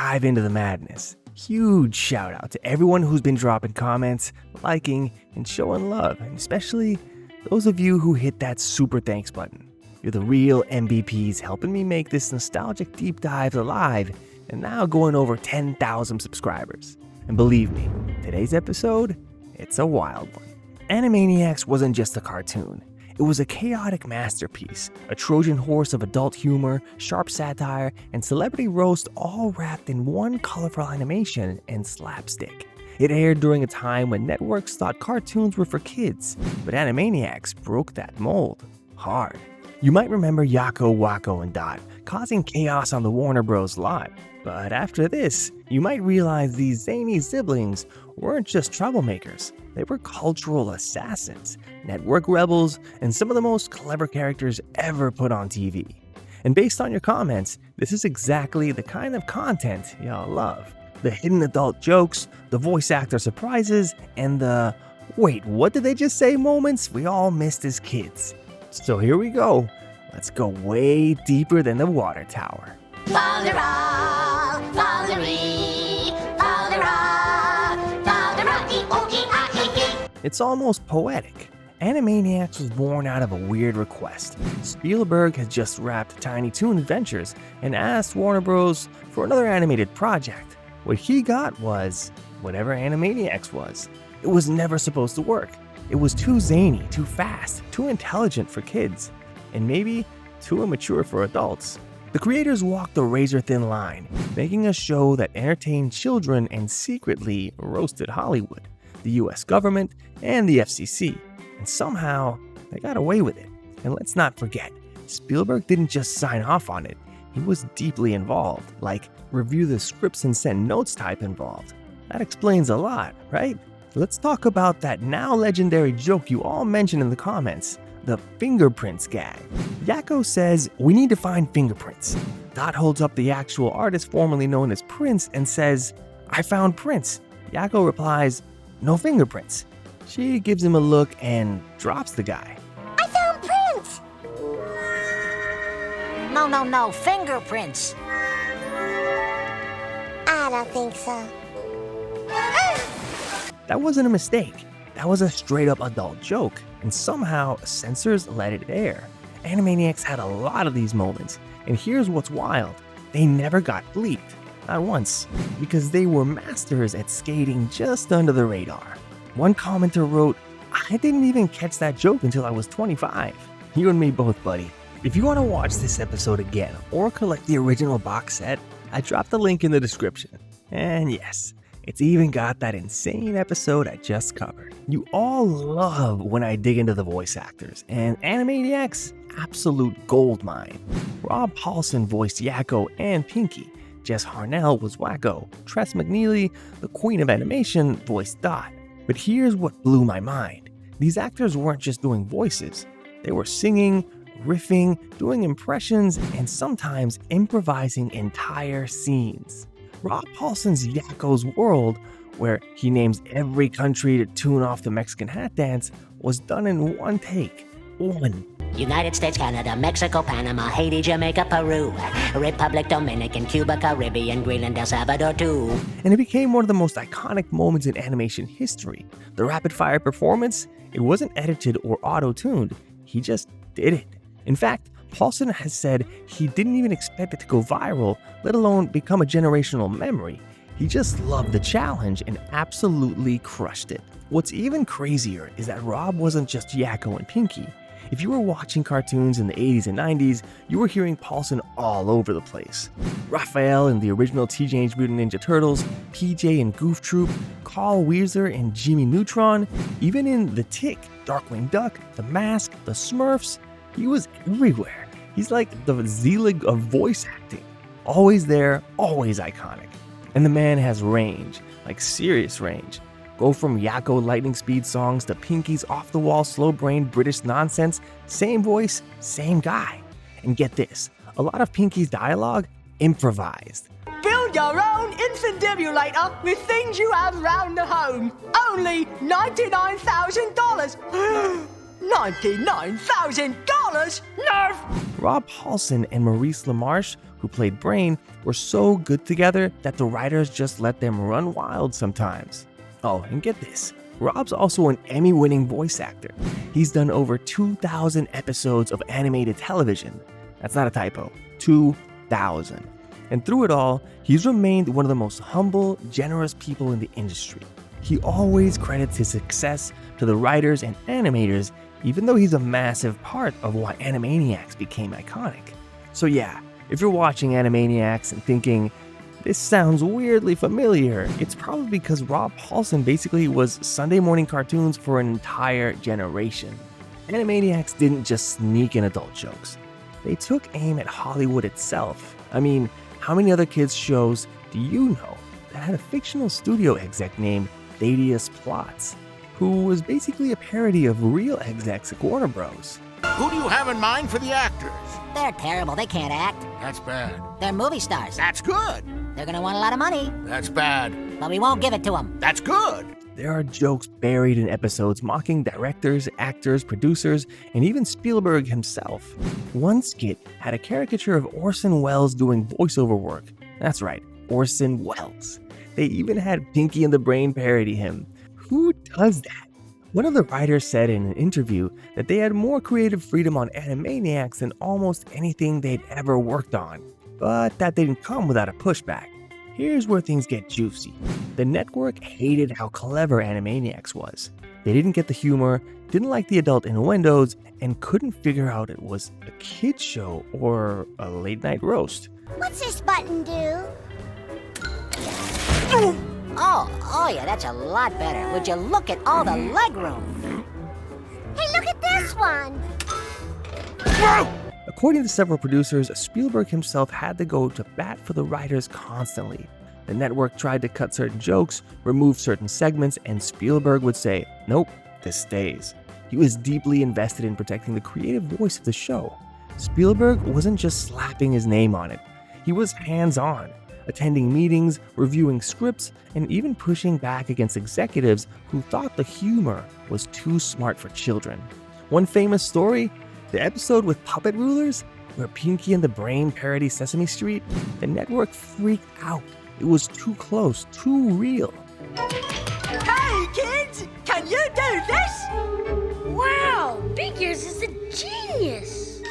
dive into the madness. Huge shout out to everyone who's been dropping comments, liking, and showing love, and especially those of you who hit that super thanks button. You're the real MVPs helping me make this nostalgic deep dive alive and now going over 10,000 subscribers. And believe me, today's episode, it's a wild one. Animaniacs wasn't just a cartoon. It was a chaotic masterpiece, a Trojan horse of adult humor, sharp satire, and celebrity roast all wrapped in one colorful animation and slapstick. It aired during a time when networks thought cartoons were for kids, but Animaniacs broke that mold hard. You might remember Yakko, Wakko, and Dot causing chaos on the Warner Bros. Lot, but after this, you might realize these zany siblings weren't just troublemakers. They were cultural assassins, network rebels, and some of the most clever characters ever put on TV. And based on your comments, this is exactly the kind of content y'all love. The hidden adult jokes, the voice actor surprises, and the "wait, what did they just say" moments we all missed as kids. So here we go. Let's go way deeper than the water tower. It's almost poetic. Animaniacs was born out of a weird request. Spielberg had just wrapped Tiny Toon Adventures and asked Warner Bros. For another animated project. What he got was whatever Animaniacs was. It was never supposed to work. It was too zany, too fast, too intelligent for kids, and maybe too immature for adults. The creators walked a razor-thin line, making a show that entertained children and secretly roasted Hollywood, the US government, and the FCC. And somehow, they got away with it. And let's not forget, Spielberg didn't just sign off on it, he was deeply involved, like review the scripts and send notes type involved. That explains a lot, right? Let's talk about that now legendary joke you all mentioned in the comments, the Fingerprints gag. Yakko says, "We need to find fingerprints." Dot holds up the actual artist formerly known as Prince and says, "I found prints." Yakko replies, "No fingerprints." She gives him a look and drops the guy. "I found prints!" No, fingerprints. I don't think so. That wasn't a mistake. That was a straight-up adult joke, and somehow censors let it air. Animaniacs had a lot of these moments, and here's what's wild. They never got bleeped, not once, because they were masters at skating just under the radar. One commenter wrote, "I didn't even catch that joke until I was 25. You and me both, buddy. If you want to watch this episode again or collect the original box set, I dropped the link in the description. And yes, it's even got that insane episode I just covered. You all love when I dig into the voice actors, and Animaniacs, absolute goldmine. Rob Paulsen voiced Yakko and Pinky. Jess Harnell was Wakko. Tress McNeely, the queen of animation, voiced Dot. But here's what blew my mind. These actors weren't just doing voices. They were singing, riffing, doing impressions, and sometimes improvising entire scenes. Rob Paulsen's Yakko's World, where he names every country to tune off the Mexican hat dance, was done in one take. One. United States, Canada, Mexico, Panama, Haiti, Jamaica, Peru, Republic, Dominican, Cuba, Caribbean, Greenland, El Salvador too. And it became one of the most iconic moments in animation history. The rapid-fire performance, it wasn't edited or auto-tuned. He just did it. In fact, Paulsen has said he didn't even expect it to go viral, let alone become a generational memory. He just loved the challenge and absolutely crushed it. What's even crazier is that Rob wasn't just Yakko and Pinky. If you were watching cartoons in the 80s and 90s, you were hearing Paulsen all over the place. Raphael in the original Teenage Mutant Ninja Turtles, PJ in Goof Troop, Carl Weezer in Jimmy Neutron, even in The Tick, Darkwing Duck, The Mask, The Smurfs, he was everywhere. He's like the Z-League of voice acting. Always there, always iconic. And the man has range, like serious range. Go from Yakko lightning speed songs to Pinky's off-the-wall slow-brained British nonsense, same voice, same guy. And get this, a lot of Pinky's dialogue, improvised. Build your own infant defibrillator with things you have around the home. Only $99,000. $99,000? Nerf! Rob Paulsen and Maurice LaMarche, who played Brain, were so good together that the writers just let them run wild sometimes. Oh, and get this, Rob's also an Emmy-winning voice actor. He's done over 2,000 episodes of animated television. That's not a typo, 2,000. And through it all, he's remained one of the most humble, generous people in the industry. He always credits his success to the writers and animators, even though he's a massive part of why Animaniacs became iconic. So yeah, if you're watching Animaniacs and thinking, this sounds weirdly familiar, it's probably because Rob Paulsen basically was Sunday morning cartoons for an entire generation. Animaniacs didn't just sneak in adult jokes. They took aim at Hollywood itself. I mean, how many other kids' shows do you know that had a fictional studio exec named Thaddeus Plotz, who was basically a parody of real execs at Warner Bros? Who do you have in mind for the actors? They're terrible. They can't act. That's bad. They're movie stars. That's good. They're gonna want a lot of money, That's bad. but we won't give it to them. That's good. There are jokes buried in episodes mocking directors, actors, producers, and even Spielberg himself. One skit had a caricature of Orson Welles doing voiceover work. That's right, Orson Welles. They even had Pinky and the Brain parody him. Who does that? One of the writers said in an interview that they had more creative freedom on Animaniacs than almost anything they'd ever worked on, but that didn't come without a pushback. Here's where things get juicy. The network hated how clever Animaniacs was. They didn't get the humor, didn't like the adult innuendos, and couldn't figure out it was a kid's show or a late-night roast. What's this button do? Oh yeah, that's a lot better. Would you look at all the leg room? Hey, look at this one. According to several producers, Spielberg himself had to go to bat for the writers constantly. The network tried to cut certain jokes, remove certain segments, and Spielberg would say, nope, this stays. He was deeply invested in protecting the creative voice of the show. Spielberg wasn't just slapping his name on it. He was hands-on, attending meetings, reviewing scripts, and even pushing back against executives who thought the humor was too smart for children. One famous story, the episode with puppet rulers, where Pinky and the Brain parody Sesame Street, the network freaked out. It was too close, too real. Hey, kids! Can you do this? Wow, Figures is a genius.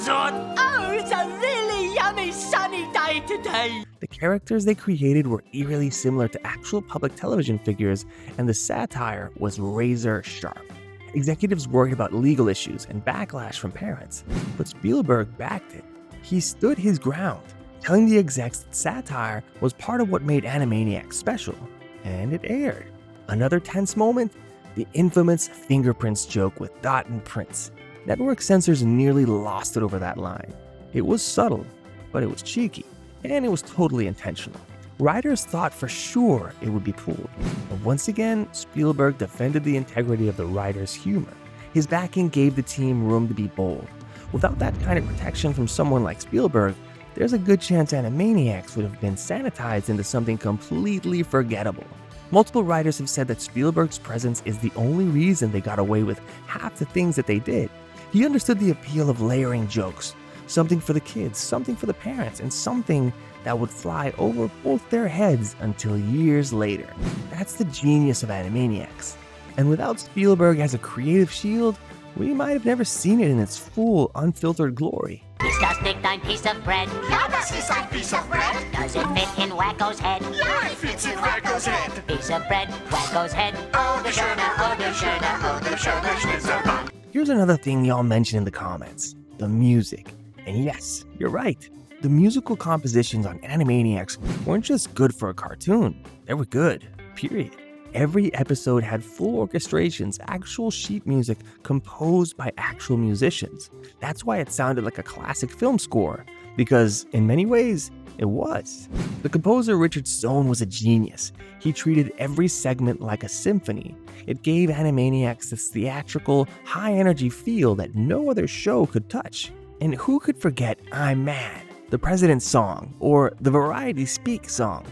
Oh, it's a really yummy sunny day today. The characters they created were eerily similar to actual public television figures, and the satire was razor sharp. Executives worried about legal issues and backlash from parents, but Spielberg backed it. He stood his ground, telling the execs that satire was part of what made Animaniacs special, and it aired. Another tense moment? The infamous Fingerprints joke with Dot and Prince. Network censors nearly lost it over that line. It was subtle, but it was cheeky, and it was totally intentional. Writers thought for sure it would be pulled, but once again, Spielberg defended the integrity of the writers' humor. His backing gave the team room to be bold. Without that kind of protection from someone like Spielberg, there's a good chance Animaniacs would have been sanitized into something completely forgettable. Multiple writers have said that Spielberg's presence is the only reason they got away with half the things that they did. He understood the appeal of layering jokes, something for the kids, something for the parents, and something that would fly over both their heads until years later. That's the genius of Animaniacs. And without Spielberg as a creative shield, we might have never seen it in its full, unfiltered glory. Is das Dick dein piece of bread? Ja, das ist ein piece of bread. Does it fit in Wacko's head? Ja, it fits in Yakko's head. Piece of bread, Wacko's head. Oh, the schöne, oh, the schöne, oh, the schöne Schnitzelbank. Here's another thing y'all mentioned in the comments, the music. And yes, you're right. The musical compositions on Animaniacs weren't just good for a cartoon, they were good, period. Every episode had full orchestrations, actual sheet music composed by actual musicians. That's why it sounded like a classic film score, because in many ways, it was. The composer Richard Stone was a genius. He treated every segment like a symphony. It gave Animaniacs this theatrical, high-energy feel that no other show could touch. And who could forget I'm Mad, the President's Song, or the Variety Speak song?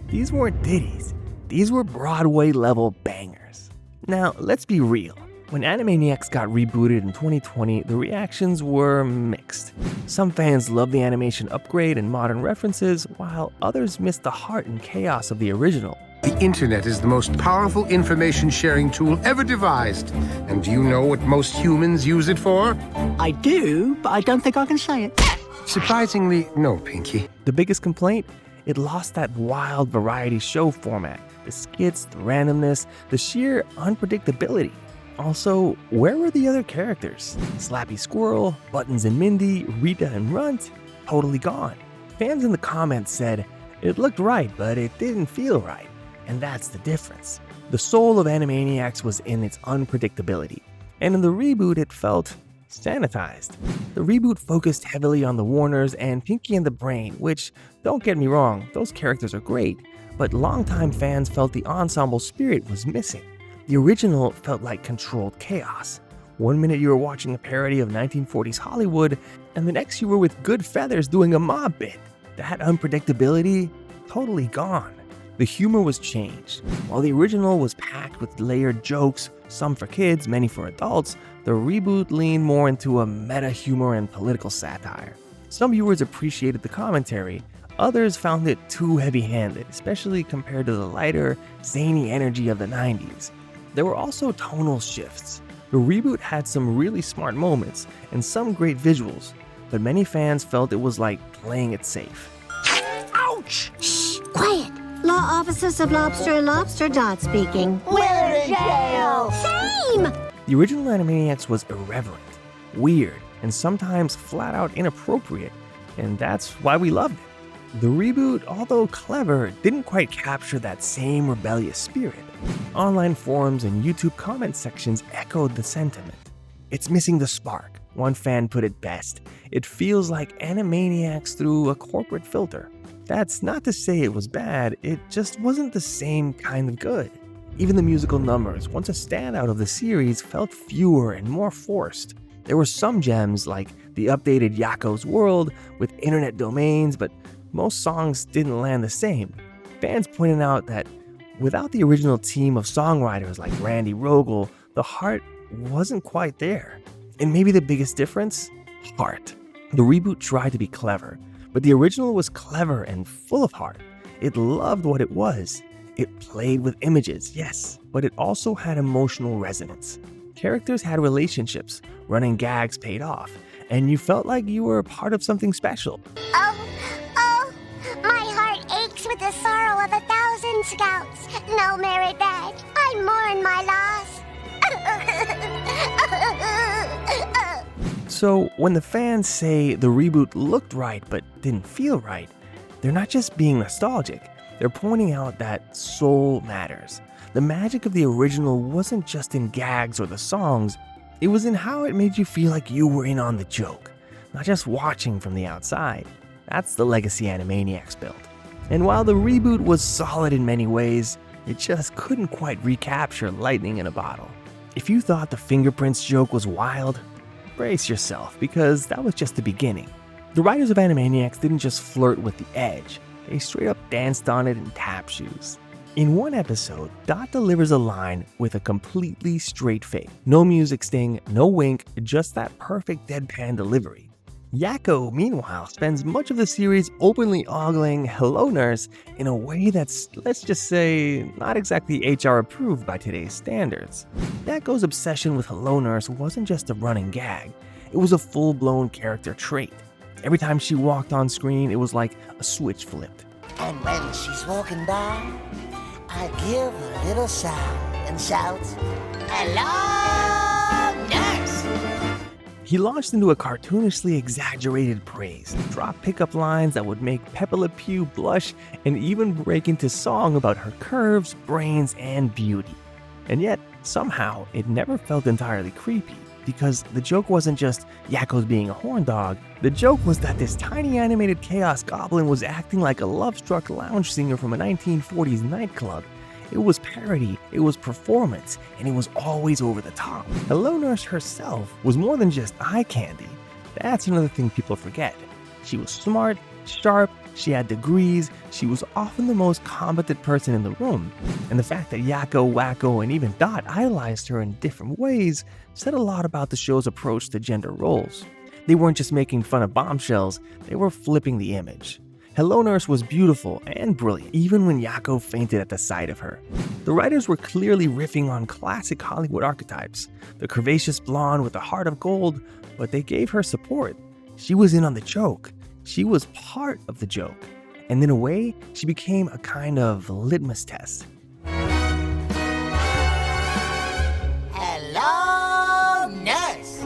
These weren't ditties. These were Broadway-level bangers. Now, let's be real. When Animaniacs got rebooted in 2020, the reactions were mixed. Some fans loved the animation upgrade and modern references, while others missed the heart and chaos of the original. The internet is the most powerful information sharing tool ever devised. And do you know what most humans use it for? I do, but I don't think I can say it. Surprisingly, no, Pinky. The biggest complaint? It lost that wild variety show format. The skits, the randomness, the sheer unpredictability. Also, where were the other characters? Slappy Squirrel, Buttons and Mindy, Rita and Runt? Totally gone. Fans in the comments said, it looked right, but it didn't feel right. And that's the difference. The soul of Animaniacs was in its unpredictability. And in the reboot, it felt sanitized. The reboot focused heavily on the Warners and Pinky and the Brain, which, don't get me wrong, those characters are great, but longtime fans felt the ensemble spirit was missing. The original felt like controlled chaos. One minute you were watching a parody of 1940s Hollywood, and the next you were with Good Feathers doing a mob bit. That unpredictability, totally gone. The humor was changed. While the original was packed with layered jokes, some for kids, many for adults, the reboot leaned more into a meta humor and political satire. Some viewers appreciated the commentary, others found it too heavy-handed, especially compared to the lighter, zany energy of the 90s. There were also tonal shifts. The reboot had some really smart moments and some great visuals, but many fans felt it was like playing it safe. Ouch! Shh, quiet. Law Offices of Lobster and Lobster Dot speaking. We're in jail. Same! The original Animaniacs was irreverent, weird, and sometimes flat out inappropriate, and that's why we loved it. The reboot, although clever, didn't quite capture that same rebellious spirit. Online forums and YouTube comment sections echoed the sentiment. It's missing the spark. One fan put it best. It feels like Animaniacs through a corporate filter. That's not to say it was bad, it just wasn't the same kind of good. Even the musical numbers, once a standout of the series, felt fewer and more forced. There were some gems like the updated Yakko's World with internet domains, but most songs didn't land the same. Fans pointed out that without the original team of songwriters like Randy Rogel, the heart wasn't quite there. And maybe the biggest difference? Heart. The reboot tried to be clever, but the original was clever and full of heart. It loved what it was. It played with images, yes, but it also had emotional resonance. Characters had relationships, running gags paid off, and you felt like you were a part of something special. Oh, my heart aches with the sorrow of 1,000 scouts. No merit badge. I mourn my loss. So when the fans say the reboot looked right but didn't feel right, they're not just being nostalgic, they're pointing out that soul matters. The magic of the original wasn't just in gags or the songs, it was in how it made you feel like you were in on the joke, not just watching from the outside. That's the legacy Animaniacs built. And while the reboot was solid in many ways, it just couldn't quite recapture lightning in a bottle. If you thought the Fingerprints joke was wild, brace yourself, because that was just the beginning. The writers of Animaniacs didn't just flirt with the edge, they straight up danced on it in tap shoes. In one episode, Dot delivers a line with a completely straight face. No music sting, no wink, just that perfect deadpan delivery. Yakko, meanwhile, spends much of the series openly ogling Hello Nurse in a way that's, let's just say, not exactly HR approved by today's standards. Yakko's obsession with Hello Nurse wasn't just a running gag, it was a full-blown character trait. Every time she walked on screen, it was like a switch flipped. And when she's walking by, I give a little sigh and shout, "Hello, nurse!" He launched into a cartoonishly exaggerated praise, dropped pickup lines that would make Pepe Le Pew blush, and even break into song about her curves, brains, and beauty. And yet, somehow, it never felt entirely creepy, because the joke wasn't just Yakko's being a horn dog, the joke was that this tiny animated chaos goblin was acting like a love-struck lounge singer from a 1940s nightclub. It was parody, it was performance, and it was always over the top. Hello Nurse herself was more than just eye candy. That's another thing people forget. She was smart, sharp, She had degrees, she was often the most competent person in the room, and the fact that Yakko, Wakko, and even Dot idolized her in different ways said a lot about the show's approach to gender roles. They weren't just making fun of bombshells, they were flipping the image. Hello Nurse was beautiful and brilliant, even when Yakko fainted at the sight of her. The writers were clearly riffing on classic Hollywood archetypes, the curvaceous blonde with a heart of gold, but they gave her support. She was in on the joke. She was part of the joke. And in a way, she became a kind of litmus test. Hello, nurse.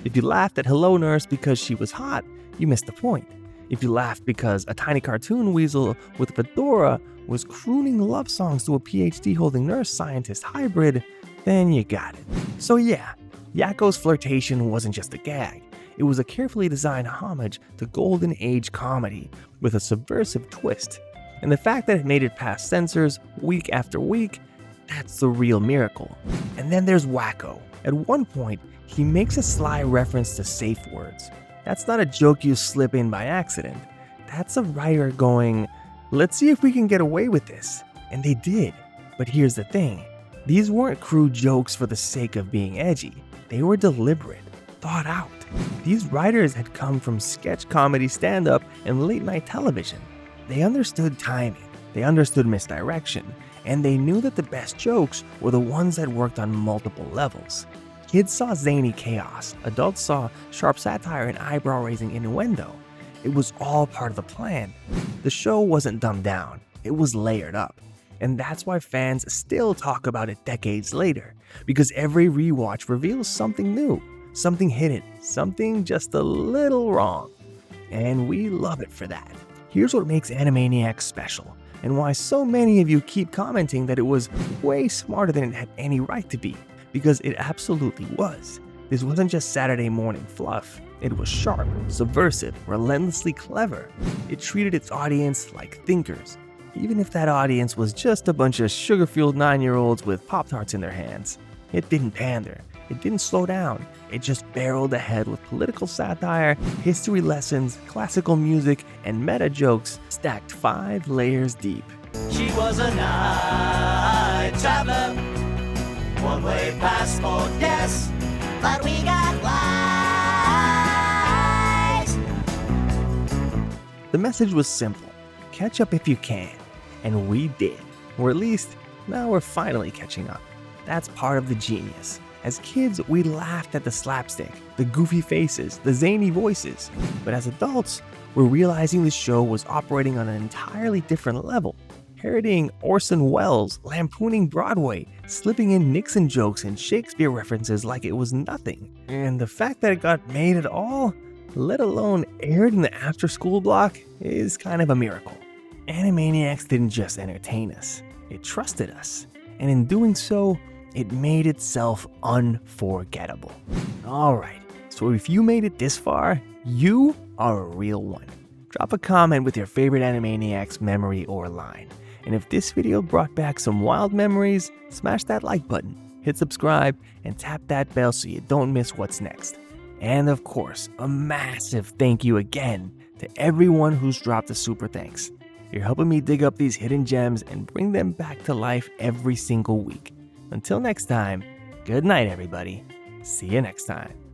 If you laughed at Hello Nurse because she was hot, you missed the point. If you laughed because a tiny cartoon weasel with a fedora was crooning love songs to a PhD-holding nurse-scientist hybrid, then you got it. So yeah, Yakko's flirtation wasn't just a gag. It was a carefully designed homage to Golden Age comedy with a subversive twist. And the fact that it made it past censors week after week, that's the real miracle. And then there's Wakko. At one point, he makes a sly reference to safe words. That's not a joke you slip in by accident. That's a writer going, let's see if we can get away with this. And they did. But here's the thing. These weren't crude jokes for the sake of being edgy. They were deliberate, thought out. These writers had come from sketch comedy stand-up and late-night television. They understood timing, they understood misdirection, and they knew that the best jokes were the ones that worked on multiple levels. Kids saw zany chaos, adults saw sharp satire and eyebrow-raising innuendo. It was all part of the plan. The show wasn't dumbed down, it was layered up. And that's why fans still talk about it decades later, because every rewatch reveals something new, something hidden, something just a little wrong. And we love it for that. Here's what makes Animaniacs special, and why so many of you keep commenting that it was way smarter than it had any right to be, because it absolutely was. This wasn't just Saturday morning fluff. It was sharp, subversive, relentlessly clever. It treated its audience like thinkers, even if that audience was just a bunch of sugar-fueled 9-year-olds with Pop-Tarts in their hands. It didn't pander. It didn't slow down. It just barreled ahead with political satire, history lessons, classical music, and meta jokes stacked 5 layers deep. She was a night traveler, one-way passport, yes, But we got wise. The message was simple. Catch up if you can. And we did. Or at least, now we're finally catching up. That's part of the genius. As kids, we laughed at the slapstick, the goofy faces, the zany voices. But as adults, we're realizing the show was operating on an entirely different level, parodying Orson Welles, lampooning Broadway, slipping in Nixon jokes and Shakespeare references like it was nothing. And the fact that it got made at all, let alone aired in the after-school block, is kind of a miracle. Animaniacs didn't just entertain us, it trusted us. And in doing so, it made itself unforgettable. Alright, so if you made it this far, you are a real one. Drop a comment with your favorite Animaniacs memory or line. And if this video brought back some wild memories, smash that like button, hit subscribe, and tap that bell so you don't miss what's next. And of course, a massive thank you again to everyone who's dropped a super thanks. You're helping me dig up these hidden gems and bring them back to life every single week. Until next time, good night everybody. See you next time.